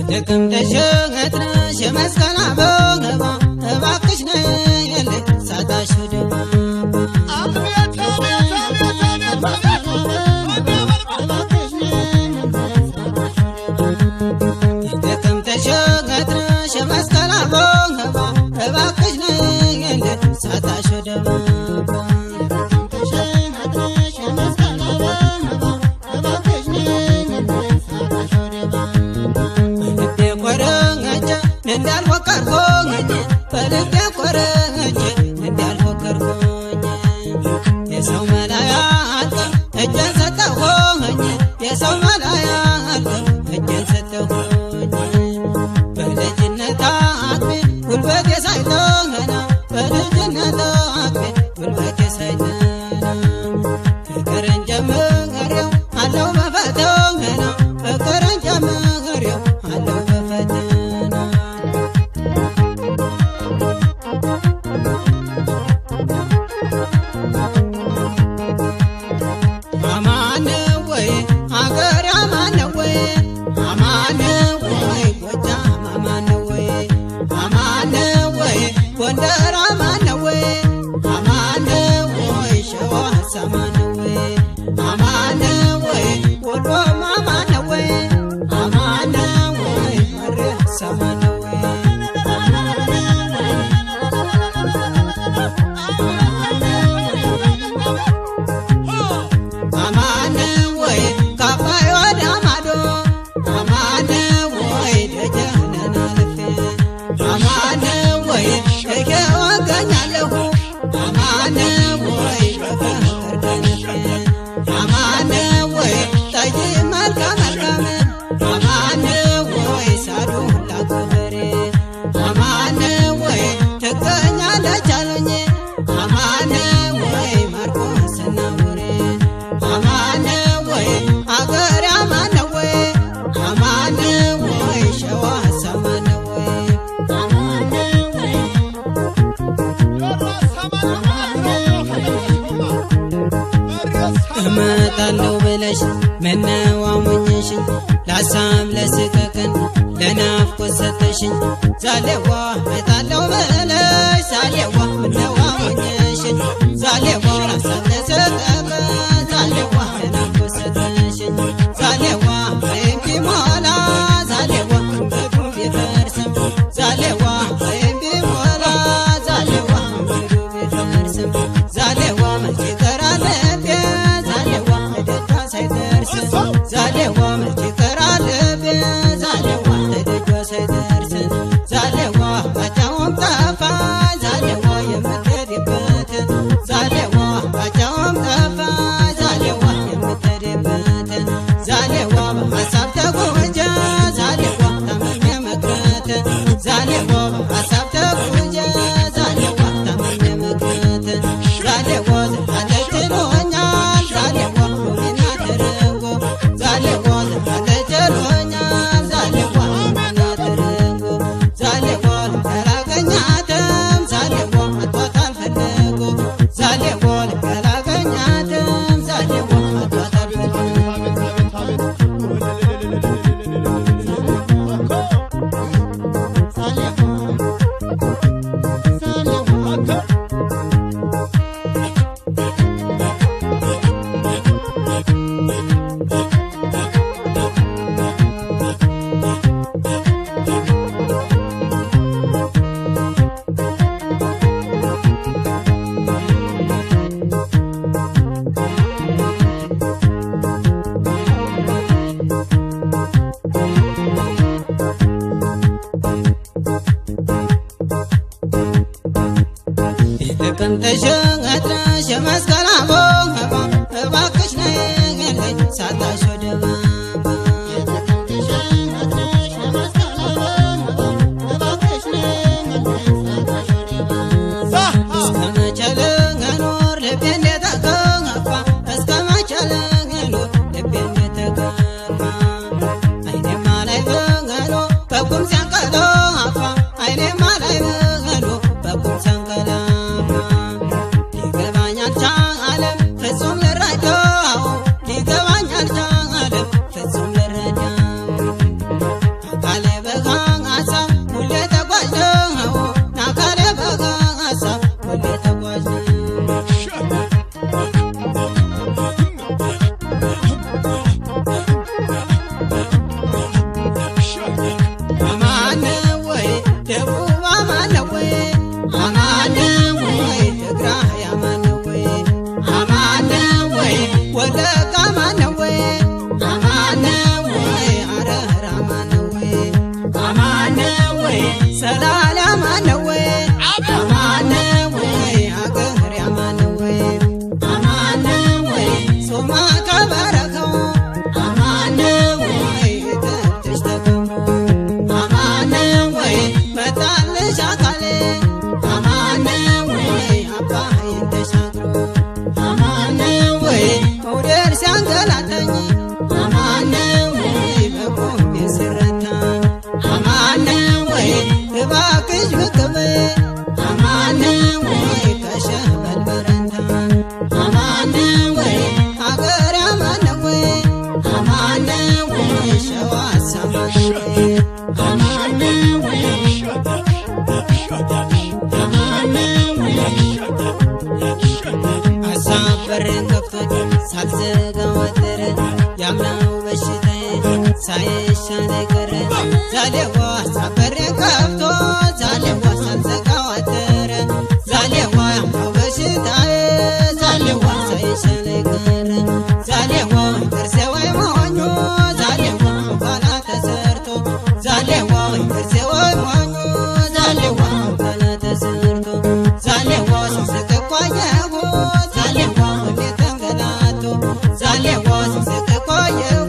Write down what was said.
ተቀምጠሽ መስቀል አበባ እባክሽ ነይልኝ ሳታሽ ደባ ተቀምጠሽ መስቀል አበባ እባክሽ ነይልኝ ሳታሽ ደባ እንዳልፎከርኩኝ በልቤ ቆርጬ እንዳልፎከርኩኝ የሰው መላያ አልቀር እጄን ሰጠሁኝ የሰው መላያ አልቀር እጄን ሰጠሁኝ በልጅነት አቅሜ ጉልበቴ ሳይተና በልጅነት አቅሜ ጉልበቴ ሳይተና ፍቅርን ጀምሬው አለው በፈተና ፍቅርን ጀምሬው አለው በፈተና ጎንደር አማን ነው ወይ አማን ነው ወይ ሸዋ አማን ነው ወይ አማን ነው ወይ ወሎም አማን ነው ወይ አማን ነው ወይ መርስ አማን ነው ወይ አማን ነው ወይ ካፋይ ወደ ማዶ አማን ነው ወይ ደጀነን አልፌ አማን ነው ወይ እገኛለሁ አማን ነው ወይ በፍቅር ደንፌ አማን ነው ወይ ጠይ መልካም መልካም አማን ነው ወይ ሳዱላ ጎበሬ አማን ነው ወይ ትገኛለች አሉኝ አማን ነው ወይ ማርቆስና ወሬ አማን ነው ወይ አገሬ አማን ነው ወይ አማን ነው ወይ ሸዋ አማን ነው ወይ እመጣለሁ ብለሽ ምነው አሞኘሽኝ ለሀሳብ ለስቀቀን ለናፍቆት ሰጠሽኝ ዛሌዋ እመጣለሁ ብለሽ ዛሌዋ ምነው አሞኘሽኝ ዛሌዋ ለሀሳብ ለስቀቀን ዛሌዋ ለናፍቆት ሰጠሽኝ ዛሌዋ ወይም ቢሞላ ዛሌዋ መንገዱ ቢፈርስም ዛሌዋ ወይም ቢሞላ ዛሌዋ መንገዱ ቢፈርስም ዛሌዋ መቼ ቀራለ ዛሌዋ መቼ ቀራለቤ ዛሌዋ ተደጇ ሳይደርስ ዛሌዋ ባጫውም ጠፋ ዛሌዋ የምትሄድበት ዛሌዋ ባጫውም ጠፋ ዛሌዋ የምትሄድበት ዛሌዋ በሀሳብ ተጎጀ ዛሌዋ ታመሜ መቅረት ዛሌዋ በሀሳብ ተጎጀ ዛሌዋ ታመሜ መቅረት ዛሌዋ ዘላለች ሎኛል ዛሌዋ ሎሜና ተረንጎ ዛሌዋ ዘላለች ሎኛል ዛሌዋ ሎሜና ተረንጎ ዛሌዋ ልገላገኛትም ዛሌዋ አቷታል ፈለጎ ዛሌዋ ልገላገኛትም ዛሌዋ አቷታል ተቀምጠሽ መስቀል አበባ እባክሽ ነይልኝ ሳታሽ ደባ ሰላላ ማነዌ አማነዌ አገር ያማነዌ አማነዌ ሶማ ከበረከው አማነዌ ተርተሽ ተከብሮ አማነዌ መጣልሽ አካሌ አማነዌ አባዬን ተሻግሮ አማነዌ መውደድ ሲያንገላታኝ አማነዌ በቆሜ ስረታ አማነዌ እባክሽ ብቅብ አማነዌ ከሸበል በረታ አማነዌ አገር ያማነዌ አማነዌ ሸዋ ሰማነዌ አማነዌ አሳብ በሬን ከፍቶት ሳልዘጋ ወደረ ያምናው በሽታዬ ሳይሻል ቀረ ዛሌዋ አሳብ በሬን ከፍቶ ዛሌዋ ሳልዘጋ ወደረ ዛሌዋ ያምናው በሽታዬ ዛሌዋ ሳይሻል ቀረ ዛሌዋ ጥርሴ ወይ ሞኞ ዛሌዋ ባላ ተሰርቶ ዛሌዋ ጥርሴ ወይ ሞኞ ዛሌዋ ባላ ተሰርቶ ዛሌዋ ስስቅ ቆየሁ ዛሌዋ ሁሌ ተንገላቶ ዛሌዋ ስስቅ ቆየሁ